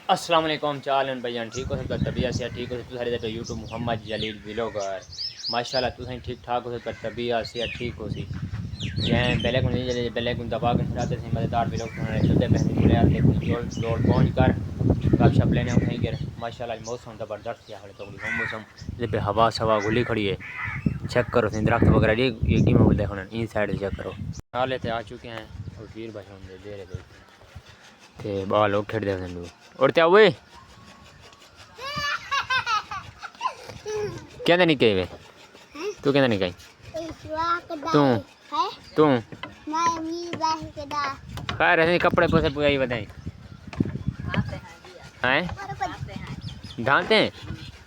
अस्सलाम वालेकुम चालन भाईजान ठीक हो सकता तबीयत से ठीक हो सकता सारे तो यूट्यूब मोहम्मद जलील व्लॉगर माशाल्लाह तुसें ठीक ठाक हो सकता तबीयत से ठीक हो सी जैं बेले को नहीं बेले को दबा के खिलाते थे मजेदार व्लॉग बनाने चलते पहले बोले यार देखो जोड़ पहुंच कर गपशप लेने उठाई कर माशाल्लाह मौसम ज़बरदस्त है तो मौसम पे हवा सवा खुली खड़ी है। चेक करो दरख्त वगैरह ये कि मैं देखो इन साइड चेक करो नाले ते आ चुके हैं और फिर बस दे रहे ते बाल लोग खेड़ दे और क्या हुए क्या नहीं कही वे तू क्या नहीं कही तू खैर ऐसे कपड़े पोसे पुगाई बताई हैं ढालते हैं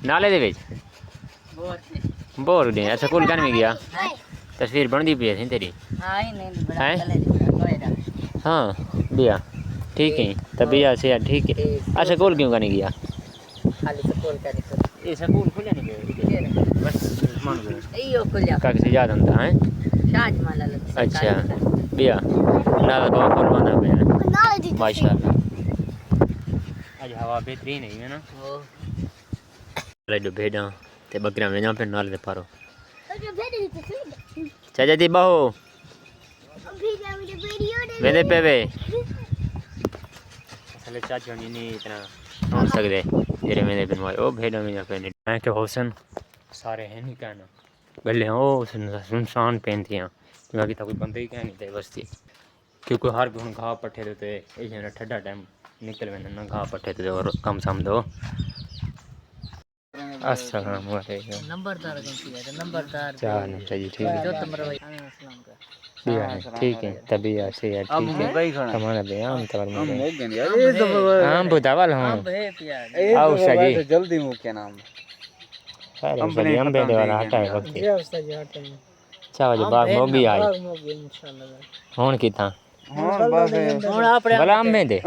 नाले दे विच बोर दे अच्छा स्कूल कन में गया तस्वीर बनती पी थी तेरी हैं हाँ दिया ठीक है तबीयत से ठीक है अच्छा स्कूल क्यों नहीं गया ये स्कूल खुले नहीं बस काके से याद होता है अच्छा बिया ना तो खोल बंदा पे माशाल्लाह आज हवा बेहतरीन है ना जो भेड़ा ते बकरियां में यहाँ पे नाल दे पारो चाचा जी बहो वेदे पे वे असले चाचा नहीं इतना सुन सकते जेरे मेरे बनवाए ओ भेड़ा में यहाँ पे मैं के हुसन सारे हैं नहीं कहना गले ओ सुनसान पेंती हैं क्योंकि तो कोई बंदे ही कह नहीं थे बस्ती क्योंकि हर कोई घाह पट्ठे देते ये ठंडा टाइम निकल में ना घाह पट्ठे थे और कम सम दो अस्सलाम वालेकुम नंबरदार नंबरदार जी ठीक है ठीक है तभी ऐसे है ठीक है हमारा भी आम तौर में आम बुदावल हूं आओ सजी जल्दी मुंह के नाम हम बने हम बेदे वाला हटा है वक्त ये उस्ताद जी हटे चावा जो बाग मोगी आई इंशाल्लाह हुन किथा हुन आपरे भला हम में दे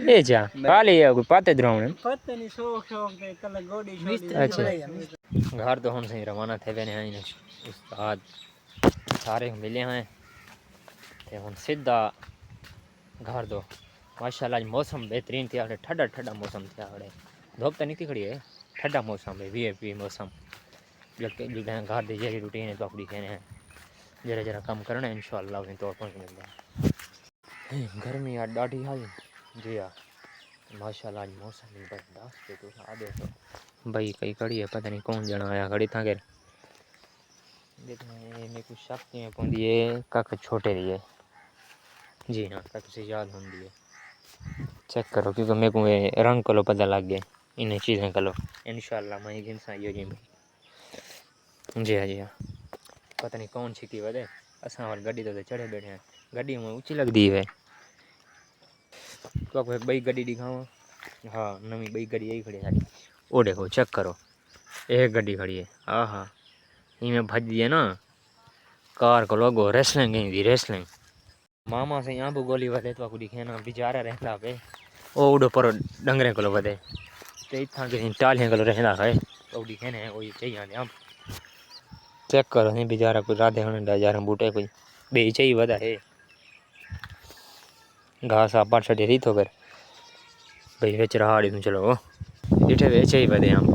ए जा खाली है कोई पाते द्रोण पता नहीं शौक दे कल गोडी अच्छा घर तो हुन सही रवाना थे बने हैं उस्ताद सारे मिले हैं ते हुन सीधा घर दो माशाल्लाह आज मौसम बेहतरीन थी ठंडा ठंडा मौसम थी धूप तो नहीं खड़ी है ठंडा मौसम है वीआईपी मौसम जबकि जो घर की जरी रूटीन है तो अपनी कहने हैं जरा जरा कम करना है इंशाल्लाह उन्हें तौर पर मिलता है गर्मी यार डाढ़ी हाल जी हाँ माशाल्लाह आज मौसम भी बर्दाश्त है तो आ देखो भाई कई खड़ी है पता नहीं कौन जना आया खड़ी था कर मेरे कुछ शक नहीं पौंदी है कक छोटे लिए जी हाँ कक से याद होंगी है चेक करो क्योंकि मेरे को रंग कलो पता लग गया इन्हें चीज़ें कलो इंशाल्लाह मैं इंसान यो जी हाँ जी हाँ पता नहीं कौन छिकी वजह असा और गड्डी तो चढ़े बैठे हैं गड्डी में ऊँची लगती है तो आपको बई गड्डी दिखाओ हाँ नवी बई गड्डी यही खड़ी सारी वो देखो चेक करो एक गड्डी खड़ी है हाँ हाँ इनमें भज दिए ना कार को लोगो रेसलिंग गई थी रेसलिंग मामा से यहाँ पर गोली वाले तो आपको दिखे ना बेचारा रहता पे वो उड़ो पर डंगरे को बदे तो इतना कहीं टालियाँ को रहना है तो दिखे ना वो चाहिए आप चेक करो नहीं बेचारा कोई राधे होने डा बूटे कोई बे चाहिए वदा है घास आप पाट छे रही तो कर भाई बेच रहा तुम चलो इठे वे चाहिए वदे हम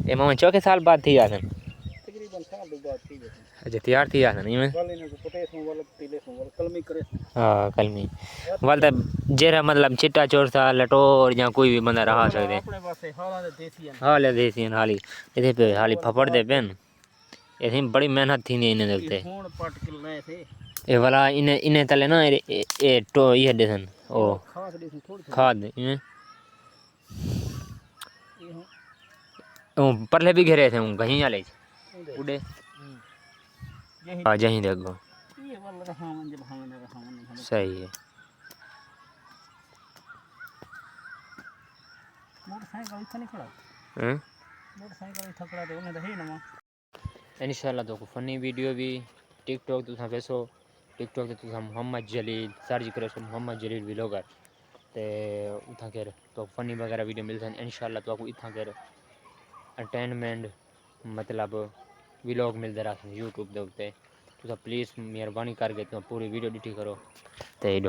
ये मामा चौके साल बाद थी आसन तकरीबन साल बाद थी अच्छा तैयार थी आसन नहीं मैं हाँ कलमी वाल तब जेरा मतलब चिट्टा चोर था लटोर या कोई भी बंदा रहा सकते हाँ ले देसी हाली इधर पे हाली फपड़ दे पेन ये बड़ी मेहनत थी नहीं इन्हें देखते ये वाला इन्हें इन्हें तले ना ये तो ये देसन ओ खाद इन्हें परले भी घेरे थे कहीं आले उड़े हाँ जहीं देखो सही है इंशाल्लाह तो फनी वीडियो भी टिकटॉक तुसा वैसो टिकटॉक ते तुसा मोहम्मद जलील सर्च करो मोहम्मद जलील व्लॉगर ते उथा कर तो फनी वगैरह वीडियो मिलते हैं इंशाल्लाह तो आपको इतना कर एंटरटेनमेंट मतलब व्लॉग मिलते रहते हैं यूट्यूब के उत्ते तुसा प्लीज़ मेहरबानी करके तुम पूरी वीडियो डिटी करो ते